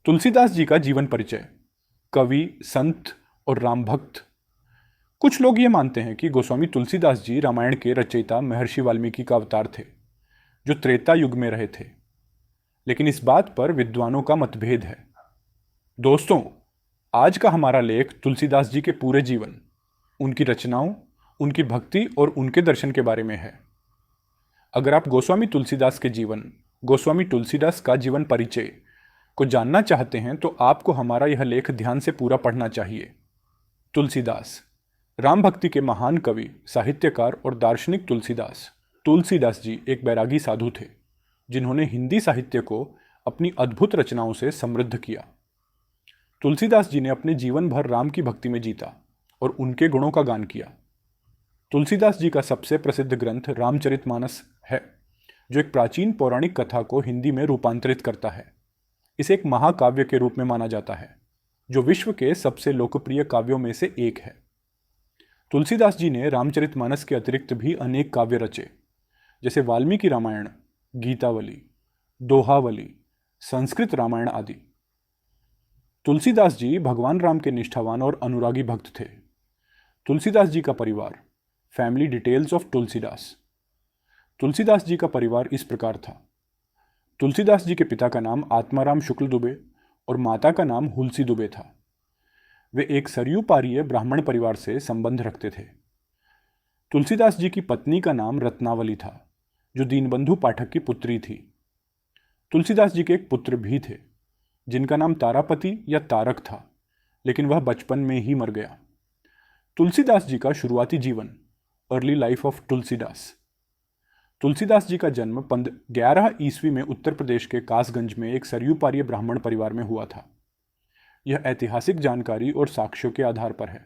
तुलसीदास जी का जीवन परिचय। कवि, संत और राम भक्त। कुछ लोग ये मानते हैं कि गोस्वामी तुलसीदास जी रामायण के रचयिता महर्षि वाल्मीकि का अवतार थे, जो त्रेता युग में रहे थे। लेकिन इस बात पर विद्वानों का मतभेद है। दोस्तों, आज का हमारा लेख तुलसीदास जी के पूरे जीवन, उनकी रचनाओं, उनकी भक्ति और उनके दर्शन के बारे में है। अगर आप गोस्वामी तुलसीदास का जीवन परिचय को जानना चाहते हैं तो आपको हमारा यह लेख ध्यान से पूरा पढ़ना चाहिए। तुलसीदास, राम भक्ति के महान कवि, साहित्यकार और दार्शनिक तुलसीदास जी एक बैरागी साधु थे, जिन्होंने हिंदी साहित्य को अपनी अद्भुत रचनाओं से समृद्ध किया। तुलसीदास जी ने अपने जीवन भर राम की भक्ति में जीता और उनके गुणों का गान किया। तुलसीदास जी का सबसे प्रसिद्ध ग्रंथ रामचरितमानस है, जो एक प्राचीन पौराणिक कथा को हिंदी में रूपांतरित करता है। इसे एक महाकाव्य के रूप में माना जाता है, जो विश्व के सबसे लोकप्रिय काव्यों में से एक है। तुलसीदास जी ने रामचरितमानस के अतिरिक्त भी अनेक काव्य रचे, जैसे वाल्मीकि रामायण, गीतावली, दोहावली, संस्कृत रामायण आदि। तुलसीदास जी भगवान राम के निष्ठावान और अनुरागी भक्त थे। तुलसीदास जी का परिवार। Family details of Tulsidas. Tulsidas ji का परिवार इस प्रकार था। तुलसीदास जी के पिता का नाम आत्माराम शुक्ल दुबे और माता का नाम हुलसी दुबे था। वे एक सरयू पारीय ब्राह्मण परिवार से संबंध रखते थे। तुलसीदास जी की पत्नी का नाम रत्नावली था, जो दीनबंधु पाठक की पुत्री थी। तुलसीदास जी के एक पुत्र भी थे, जिनका नाम तारापति या तारक था, लेकिन वह बचपन में ही मर गया। तुलसीदास जी का शुरुआती जीवन, early life of Tulsidas. Tulsidas ji का जन्म 11 ईस्वी में उत्तर प्रदेश के कासगंज में एक सरयू पारीय ब्राह्मण परिवार में हुआ था। यह ऐतिहासिक जानकारी और साक्ष्यों के आधार पर है।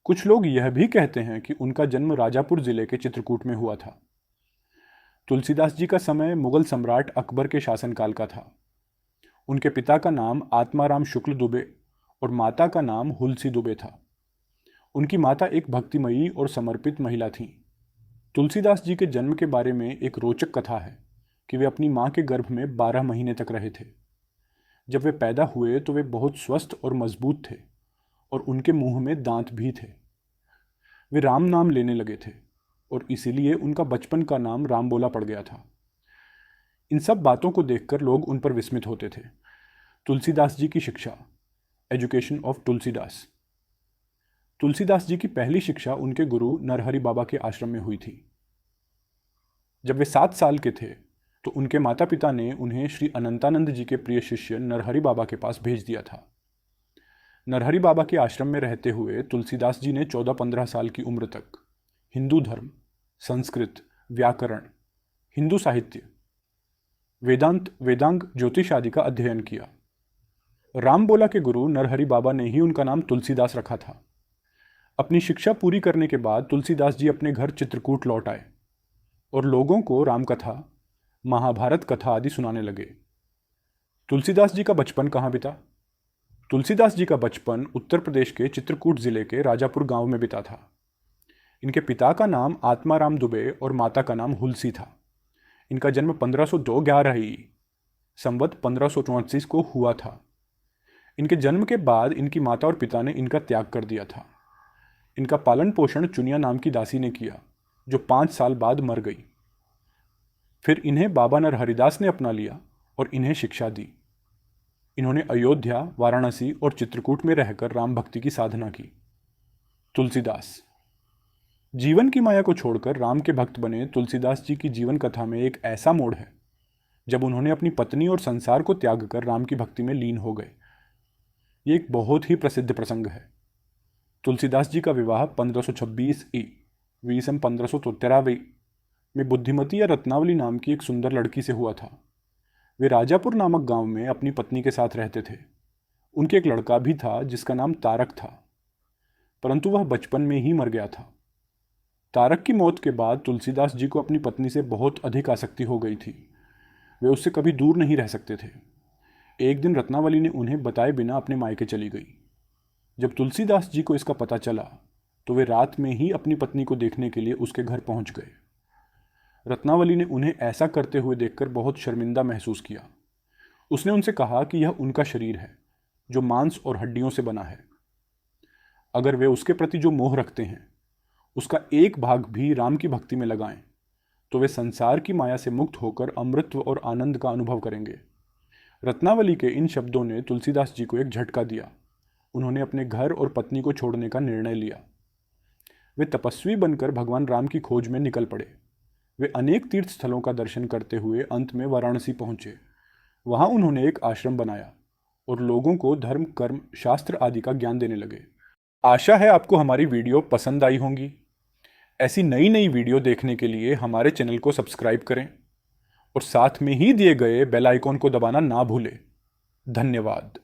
कुछ लोग यह भी कहते हैं कि उनका जन्म राजापुर जिले के चित्रकूट में हुआ था। तुलसीदास जी का समय मुगल सम्राट अकबर के शासनकाल का था। उनके पिता का नाम आत्माराम शुक्ल दुबे और माता का नाम हुलसी दुबे था। उनकी माता एक भक्तिमयी और समर्पित महिला थीं। तुलसीदास जी के जन्म के बारे में एक रोचक कथा है कि वे अपनी मां के गर्भ में 12 महीने तक रहे थे। जब वे पैदा हुए तो वे बहुत स्वस्थ और मजबूत थे और उनके मुंह में दांत भी थे। वे राम नाम लेने लगे थे और इसीलिए उनका बचपन का नाम रामबोला पड़ गया था। इन सब बातों को देखकर लोग उन पर विस्मित होते थे। तुलसीदास जी की शिक्षा। Education of Tulsidas. तुलसीदास जी की पहली शिक्षा उनके गुरु नरहरि बाबा के आश्रम में हुई थी। जब वे 7 साल के थे तो उनके माता पिता ने उन्हें श्री अनंतानंद जी के प्रिय शिष्य नरहरि बाबा के पास भेज दिया था। नरहरि बाबा के आश्रम में रहते हुए तुलसीदास जी ने 14-15 साल की उम्र तक हिंदू धर्म, संस्कृत, व्याकरण, हिंदू साहित्य, वेदांत, वेदांग, ज्योतिष आदि का अध्ययन किया। रामबोला के गुरु नरहरि बाबा ने ही उनका नाम तुलसीदास रखा था। अपनी शिक्षा पूरी करने के बाद तुलसीदास जी अपने घर चित्रकूट लौट आए और लोगों को रामकथा, महाभारत कथा आदि सुनाने लगे। तुलसीदास जी का बचपन कहाँ बीता? तुलसीदास जी का बचपन उत्तर प्रदेश के चित्रकूट जिले के राजापुर गांव में बीता था। इनके पिता का नाम आत्माराम दुबे और माता का नाम हुलसी था। इनका जन्म 1502 संवत 1534 को हुआ था। इनके जन्म के बाद इनकी माता और पिता ने इनका त्याग कर दिया था। इनका पालन पोषण चुनिया नाम की दासी ने किया, जो 5 साल बाद मर गई। फिर इन्हें बाबा नरहरिदास ने अपना लिया और इन्हें शिक्षा दी। इन्होंने अयोध्या, वाराणसी और चित्रकूट में रहकर राम भक्ति की साधना की। तुलसीदास जीवन की माया को छोड़कर राम के भक्त बने। तुलसीदास जी की जीवन कथा में एक ऐसा मोड़ है जब उन्होंने अपनी पत्नी और संसार को त्याग कर राम की भक्ति में लीन हो गए। ये एक बहुत ही प्रसिद्ध प्रसंग है। तुलसीदास जी का विवाह 1526 ईस्वी 1573 में बुद्धिमती या रत्नावली नाम की एक सुंदर लड़की से हुआ था। वे राजापुर नामक गांव में अपनी पत्नी के साथ रहते थे। उनके एक लड़का भी था जिसका नाम तारक था, परंतु वह बचपन में ही मर गया था। तारक की मौत के बाद तुलसीदास जी को अपनी पत्नी से बहुत अधिक आसक्ति हो गई थी। वे उससे कभी दूर नहीं रह सकते थे। एक दिन रत्नावली ने उन्हें बताए बिना अपने मायके चली गई। जब तुलसीदास जी को इसका पता चला तो वे रात में ही अपनी पत्नी को देखने के लिए उसके घर पहुंच गए। रत्नावली ने उन्हें ऐसा करते हुए देखकर बहुत शर्मिंदा महसूस किया। उसने उनसे कहा कि यह उनका शरीर है जो मांस और हड्डियों से बना है। अगर वे उसके प्रति जो मोह रखते हैं उसका एक भाग भी राम की भक्ति में लगाएं तो वे संसार की माया से मुक्त होकर अमृतत्व और आनंद का अनुभव करेंगे। रत्नावली के इन शब्दों ने तुलसीदास जी को एक झटका दिया। उन्होंने अपने घर और पत्नी को छोड़ने का निर्णय लिया। वे तपस्वी बनकर भगवान राम की खोज में निकल पड़े। वे अनेक तीर्थ स्थलों का दर्शन करते हुए अंत में वाराणसी पहुंचे। वहां उन्होंने एक आश्रम बनाया और लोगों को धर्म, कर्म, शास्त्र आदि का ज्ञान देने लगे। आशा है आपको हमारी वीडियो पसंद आई होंगी। ऐसी नई नई वीडियो देखने के लिए हमारे चैनल को सब्सक्राइब करें और साथ में ही दिए गए बेल आइकॉन को दबाना ना भूलें। धन्यवाद।